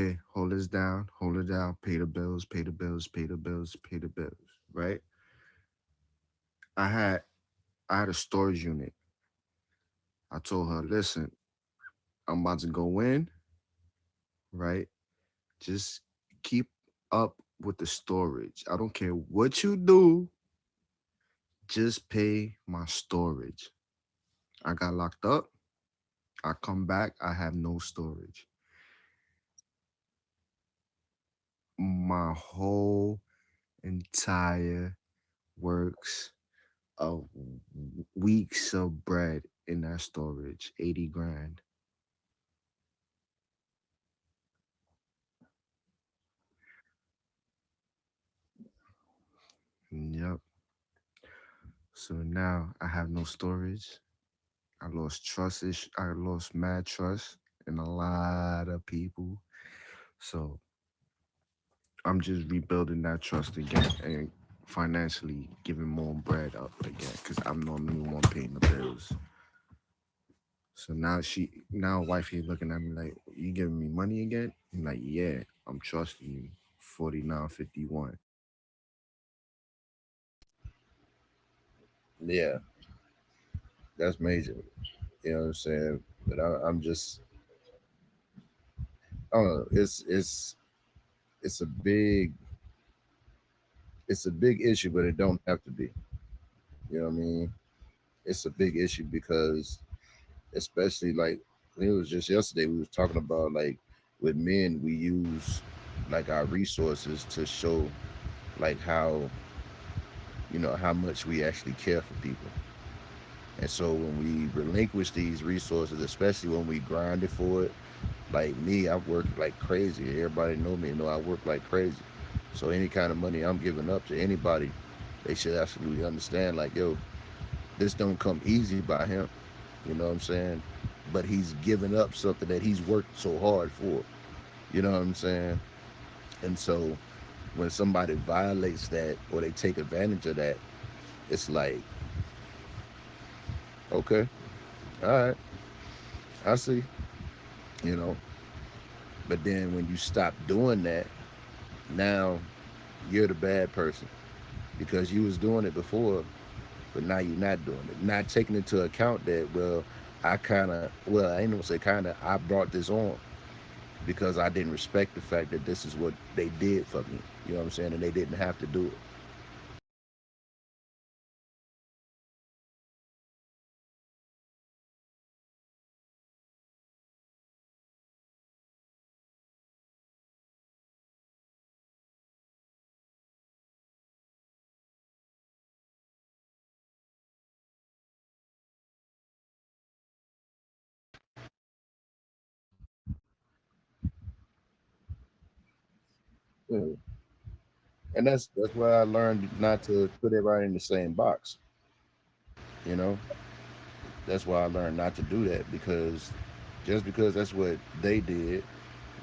Okay, hold it down, pay the bills, pay the bills, pay the bills, pay the bills, right? I had I had a storage unit. I told her, listen, I'm about to go in, right? Just keep up with the storage. I don't care what you do, just pay my storage. I got locked up. I come back, I have no storage. My whole entire works of weeks of bread in that storage, 80 grand. Yep. So now I have no storage. I lost I lost mad trust in a lot of people. So I'm just rebuilding that trust again and financially giving more bread up again because I'm normally the one paying the bills. So now wifey looking at me like, you giving me money again? I'm like, yeah, I'm trusting you. 49.51. Yeah, that's major. You know what I'm saying? But I'm just, I don't know. It's a big it's a big issue, but it don't have to be. You know what I mean? It's a big issue because, especially like, I think it was just yesterday we was talking about like with men we use like our resources to show like how how much we actually care for people. And so when we relinquish these resources, especially when we grind it for it, like me, I work like crazy. Everybody know me, know I work like crazy. So any kind of money I'm giving up to anybody, they should absolutely understand like, yo, this don't come easy by him. You know what I'm saying? But he's giving up something that he's worked so hard for. You know what I'm saying? And so when somebody violates that or they take advantage of that, it's like, okay, all right, I see, you know. But then when you stop doing that, now you're the bad person because you was doing it before, but now you're not doing it. Not taking into account that, well, I ain't gonna say kind of, I brought this on because I didn't respect the fact that this is what they did for me. You know what I'm saying? And they didn't have to do it. Yeah. And that's why I learned not to put everybody in the same box. You know, that's why I learned not to do that because just because that's what they did,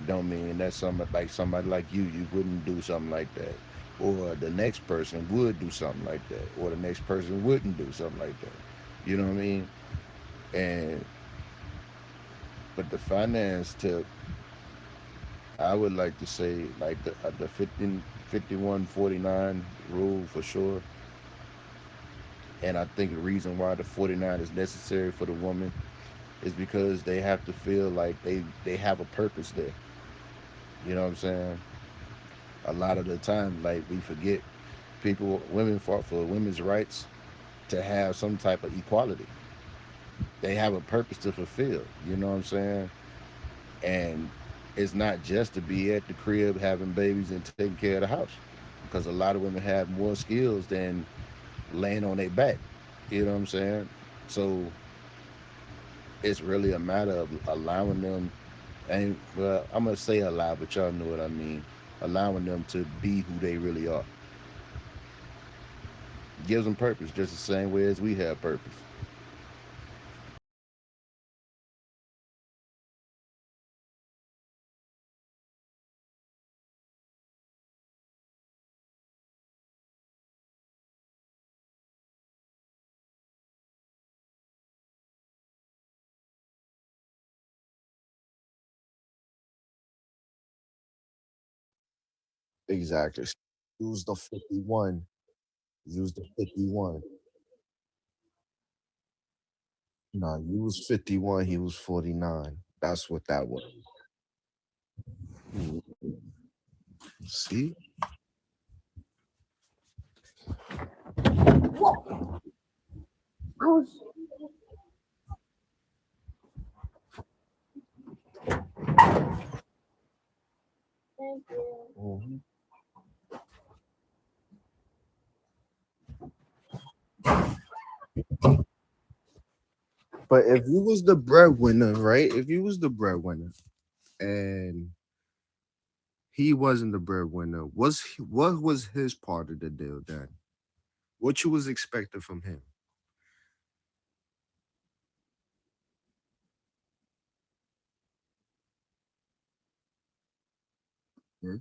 don't mean that somebody like you wouldn't do something like that, or the next person would do something like that, or the next person wouldn't do something like that. You know what I mean? And but the finance tip, I would like to say like the 15, 51-49 rule for sure. And I think the reason why the 49 is necessary for the woman is because they have to feel like they have a purpose there. You know what I'm saying? A lot of the time, like we forget, women fought for women's rights to have some type of equality. They have a purpose to fulfill. You know what I'm saying? And it's not just to be at the crib having babies and taking care of the house, because a lot of women have more skills than laying on their back. You know what I'm saying? So it's really a matter of allowing them, and well, I'm gonna say allow, but y'all know what I mean. Allowing them to be who they really are gives them purpose, just the same way as we have purpose. Exactly. Use the 51. Use the 51. No, you was 51, he was 49. That's what that was. Mhm. See? Mhm. But if you was the breadwinner, right? If you was the breadwinner and he wasn't the breadwinner, what was his part of the deal then? What you was expecting from him? Hmm?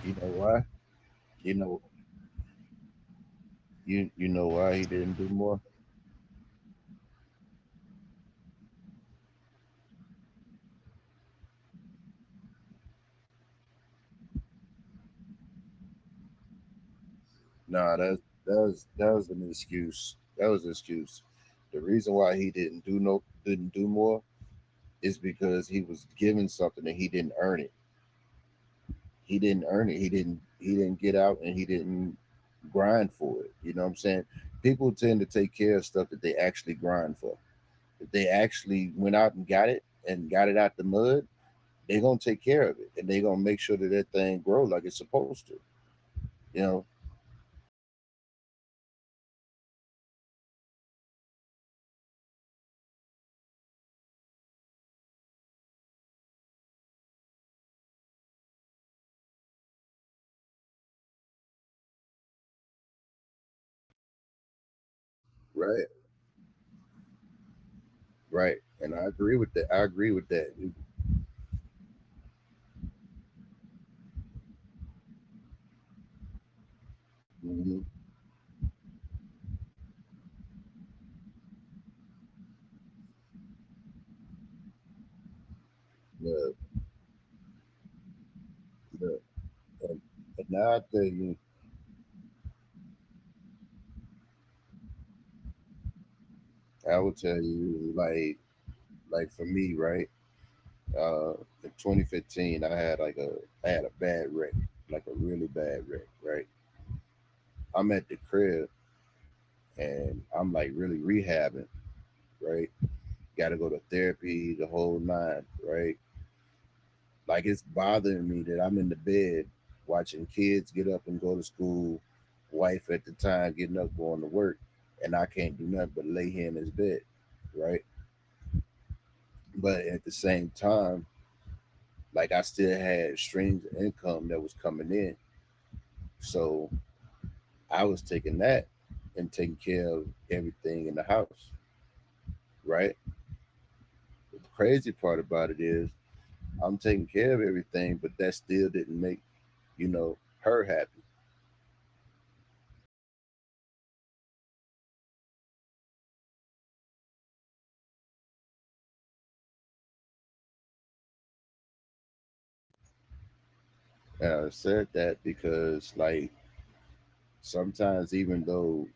You know why? You know you know why he didn't do more? Nah, that was an excuse. That was an excuse. The reason why he didn't do more is because he was given something and he didn't earn it. He didn't earn it. He didn't get out and he didn't grind for it. You know what I'm saying? People tend to take care of stuff that they actually grind for. If they actually went out and got it out the mud, they're gonna take care of it and they're gonna make sure that that thing grow like it's supposed to. You know, right, right. And I agree with that. I agree with that. Mhm. Yeah, yeah. And, and now I tell you, I will tell you, like for me, right? Uh, in 2015, I had a bad wreck, like a really bad wreck, right? I'm at the crib and I'm like really rehabbing, right? Got to go to therapy, the whole nine, right? Like it's bothering me that I'm in the bed watching kids get up and go to school, wife at the time getting up going to work, and I can't do nothing but lay here in this bed, right? But at the same time, like I still had streams of income that was coming in, so I was taking that and taking care of everything in the house, right? The crazy part about it is I'm taking care of everything, but that still didn't make, her happy. I said that because, like, sometimes even though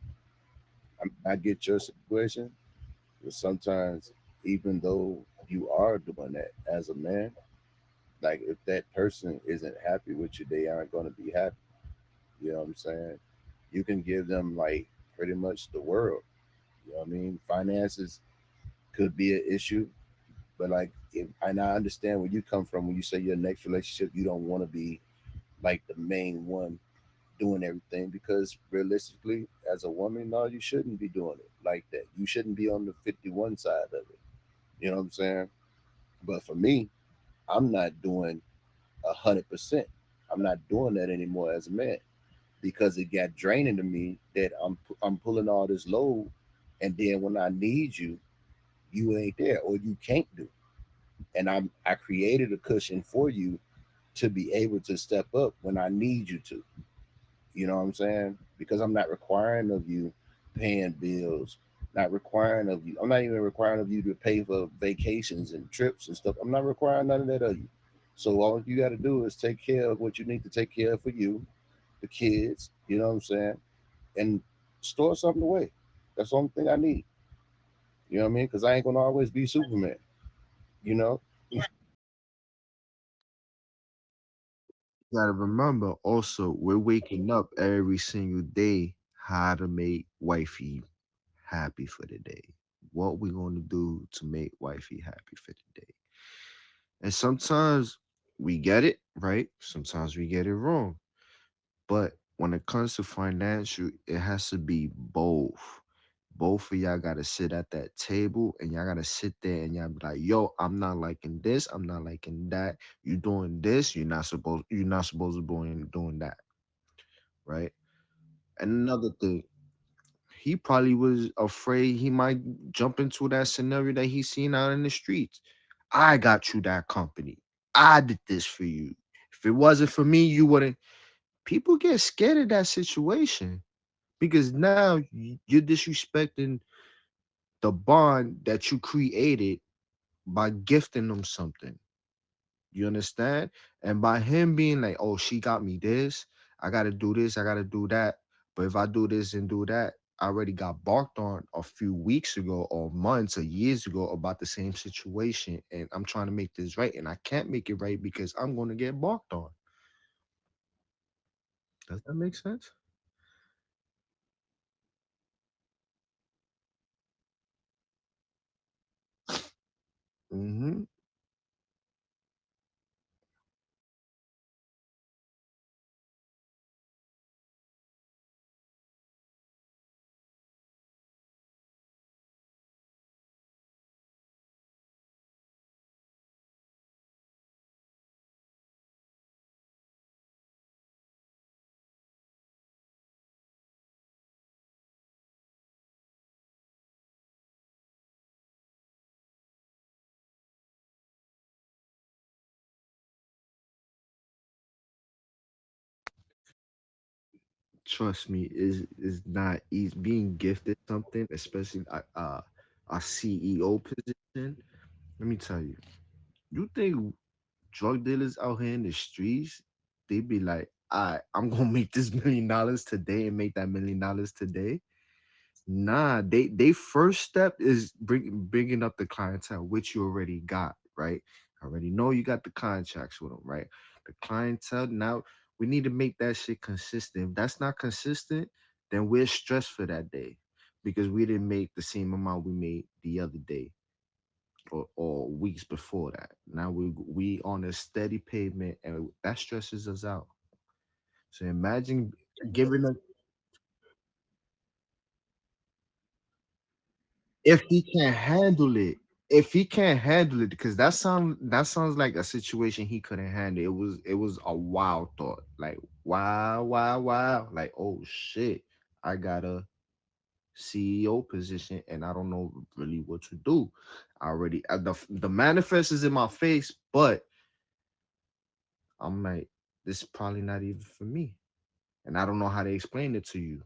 I get your situation, but sometimes even though you are doing that as a man, like if that person isn't happy with you, they aren't going to be happy. You know what I'm saying? You can give them like pretty much the world. You know what I mean? Finances could be an issue, but like, if, and I understand where you come from when you say your next relationship, you don't want to be like the main one doing everything because realistically, as a woman, no, you shouldn't be doing it like that. You shouldn't be on the 51 side of it. You know what I'm saying? But for me, I'm not doing 100%. I'm not doing that anymore as a man because it got draining to me that I'm pulling all this load, and then when I need you, you ain't there or you can't do. And I created a cushion for you to be able to step up when I need you to. You know what I'm saying? Because I'm not requiring of you paying bills, not requiring of you. I'm not even requiring of you to pay for vacations and trips and stuff. I'm not requiring none of that of you. So all you got to do is take care of what you need to take care of for you, the kids. You know what I'm saying? And store something away. That's the only thing I need. You know what I mean? Because I ain't gonna always be Superman. You know? You gotta remember also, we're waking up every single day how to make wifey happy for the day. What we gonna do to make wifey happy for the day. And sometimes we get it right, sometimes we get it wrong. But when it comes to financial, it has to be both. Both of y'all gotta sit at that table and y'all gotta sit there and y'all be like, yo, I'm not liking this, I'm not liking that. You doing this, you're not supposed to be doing that, right? And another thing, he probably was afraid he might jump into that scenario that he's seen out in the streets. I got you that company. I did this for you. If it wasn't for me, you wouldn't. People get scared of that situation because now you're disrespecting the bond that you created by gifting them something. You understand? And by him being like, oh, she got me this, I gotta do this, I gotta do that. But if I do this and do that, I already got barked on a few weeks ago or months or years ago about the same situation. And I'm trying to make this right. And I can't make it right because I'm gonna get barked on. Does that make sense? Mm-hmm. Trust me, is not easy being gifted something, especially a CEO position. Let me tell you, you think drug dealers out here in the streets, they be like, I'm gonna make this $1 million today and make that $1 million today. Nah, they first step is bringing up the clientele, which you already got, right? I already know you got the contracts with them, right? The clientele. Now we need to make that shit consistent. If that's not consistent, then we're stressed for that day because we didn't make the same amount we made the other day or weeks before that. Now we on a steady pavement and that stresses us out. So imagine giving us if he can't handle it. If he can't handle it, because that sounds like a situation he couldn't handle. It was a wild thought. Like wow, wow, wow. Like, oh shit. I got a CEO position and I don't know really what to do. I already the manifest is in my face, but I'm like, this is probably not even for me. And I don't know how to explain it to you.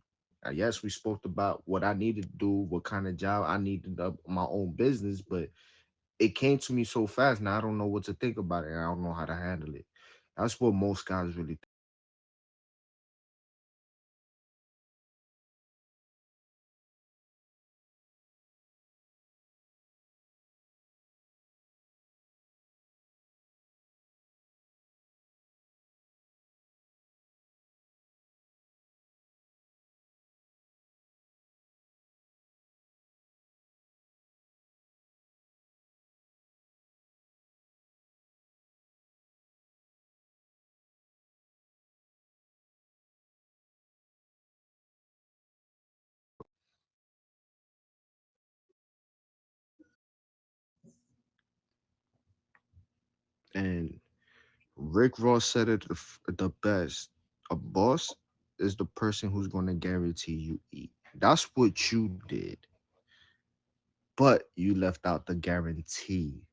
Yes, we spoke about what I needed to do, what kind of job I needed, my own business, but it came to me so fast. Now I don't know what to think about it, and I don't know how to handle it. That's what most guys really and Rick Ross said it the best. A boss is the person who's going to guarantee you eat. That's what you did, but you left out the guarantee.